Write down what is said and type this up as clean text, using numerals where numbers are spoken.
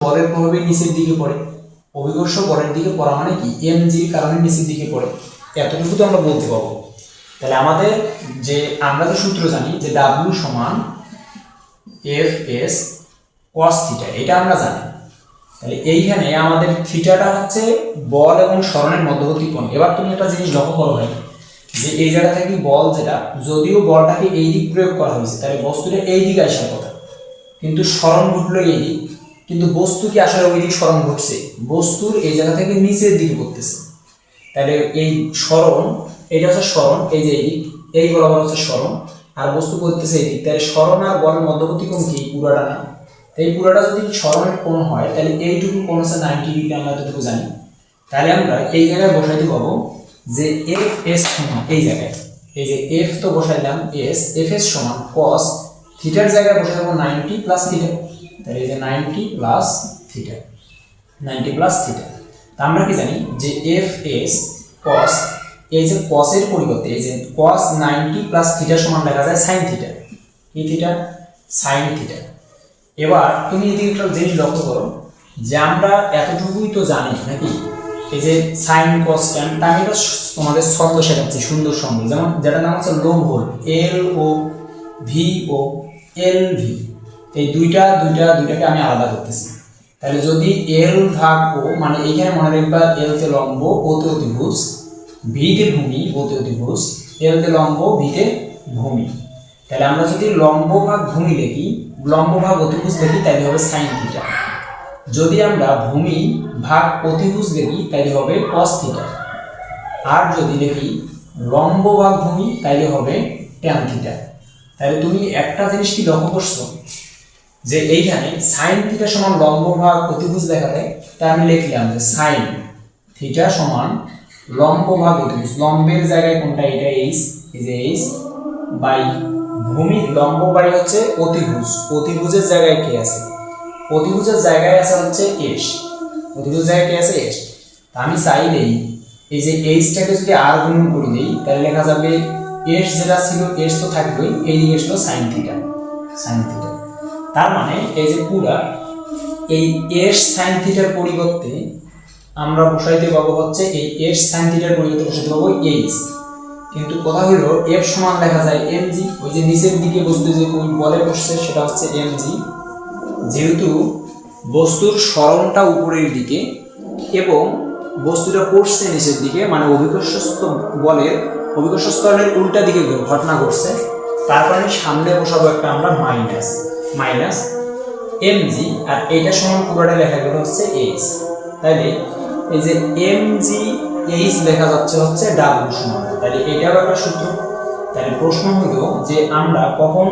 বলের প্রভাবে নিচের দিকে পড়ে, অভিকর্ষ বলের দিকে পড়া মানে কি এমজির কারণে নিচের দিকে পড়ে, এতটুকু তো আমরা বলতে পারবো। তাহলে আমাদের যে আমরা যে সূত্র জানি যে ডাব্লিউ সমান এফ এস কস থিটা, এটা আমরা জানি। তাহলে এইখানে আমাদের থিটাটা হচ্ছে বল এবং সরণের মধ্যবর্তী কোণ। এবার তুমি একটা জিনিস লক্ষ্য করো ভাই, যে এই জায়গা থেকে বল যেটা, যদিও বলটাকে এই দিক প্রয়োগ করা হয়েছে তাহলে বস্তুটা এই দিকে আসার কথা, কিন্তু সরণ ঘটলো এই দিক, কিন্তু বস্তু কি আসলে ওই দিক সরণ ঘটছে? বস্তুর এই জায়গা থেকে নিচের দিকে পড়তেছে। তাহলে এই সরণ, এটা হচ্ছে সরণ, এই যে এই দিক, এই বরাবর হচ্ছে সরণ, আর বস্তু করতেছে এই দিক। তাহলে সরণ আর বলের মধ্যবর্তী কোণ কি? পুরাটা না। এই পুরাটা যদি সরণের কোণ হয় তাহলে এইটুকু কোণ হচ্ছে 90 ডিগ্রি, আমরা যতটুকু জানি। তাহলে আমরা এই জায়গায় বসাইতে পাবো যে এফ এস সমান, এই জায়গায় এই যে এফ তো বসাইলাম এস, এফ এস সমান কস থিটার জায়গায় বসাই দেবো 90 প্লাস থিটা। তাহলে এই যে 90 প্লাস থিটা, 90 প্লাস থিটা। তা আমরা কি জানি যে এফ এস কস, এই যে কসের পরিবর্তে এই যে কস 90 প্লাস থিটা সমান লেখা যায় সাইন থিটা। কি থিটা? Sine theta. এবার তুমি যদি একটা জিনিস লক্ষ্য করো যে আমরা এতটুকুই তো জানি নাকি, এই যে সাইন কস ট্যান, আমি এটা তোমাদের ছন্দ শেখাচ্ছি, সুন্দর ছন্দ, যেমন যেটার নাম হচ্ছে লোম হোল, এল ও ভি ও এল ভি, এই দুইটাকে আমি আলাদা করতেছি। তাহলে যদি এল ভাগ ও, মানে এইখানে মনে রাখবা এল তে লম্ব, ও তে অতিভুজ, ভি তে ভূমি, ও তে অতিভুজ, এল তে লম্ব, ভি তে ভূমি। তাহলে আমরা যদি লম্ব ভাগ ভূমি লিখি, লম্ব ভাগ অতিভুজ লিখি, তাহলে হবে সাইন থিটা। যদি আমরা ভূমি ভাগ অতিভুজ লিখি তাহলে হবে কস থিটা। আর যদি লিখি লম্ব ভাগ ভূমি তাহলে হবে ট্যান থিটা। তাহলে তুমি একটা জিনিস কি লক্ষ্য করছো যে এইখানে সাইন থিটা সমান লম্ব ভাগ অতিভুজ লেখা যায়, তাই আমি লিখলাম যে সাইন থিটা সমান লম্ব ভাগ অতিভুজ। লম্বের জায়গায় কোনটা? এটা এইচ, এই যে এইচ বাই ভূমি, লম্ব বাই হচ্ছে অতিভুজ, অতিভুজের জায়গায় কে আছে? অতিভুজের জায়গায় আছে হচ্ছে এস, অতিভুজের জায়গায় কে আছে? এস। আমি চাইলেই এই যে এইচটাকে যদি আর গুণন করে দিই তাহলে লেখা যাবে এস, যেটা ছিল এস তো থাকবেই, এই দিকে ছিল সাইন থিটা, সাইন থিটা। তার মানে এই যে পুরা এই এস সাইন থিটার পরিবর্তে আমরা বসাইতে পাবো হচ্ছে এই এস সাইন থিটার পরিবর্তে বসাইতে পাবো এইচ। কিন্তু কথা হলো এফ সমান লেখা যায় এমজি, ওই যে নিচের দিকে বস্তু যে বলে বসছে সেটা হচ্ছে এমজি। যেহেতু বস্তুর সরণটা উপরের দিকে এবং বস্তুটা পড়ছে নিচের দিকে, মানে অভিকর্ষস্থ বলের অভিকর্ষ স্তরের উল্টা দিকে ঘটনা ঘটছে, তার কারণে সামনে বসাবো একটা আমরা মাইনাস এমজি, আর এইটা সমান পুরোটা লেখা গেল হচ্ছে এইচ। তাইলে এই যে এমজি এইচ লেখা যাচ্ছে হচ্ছে ডাব্লিউ সমান, তাহলে এটাও একটা সূত্র। তাহলে প্রশ্ন হলো যে আমরা কখন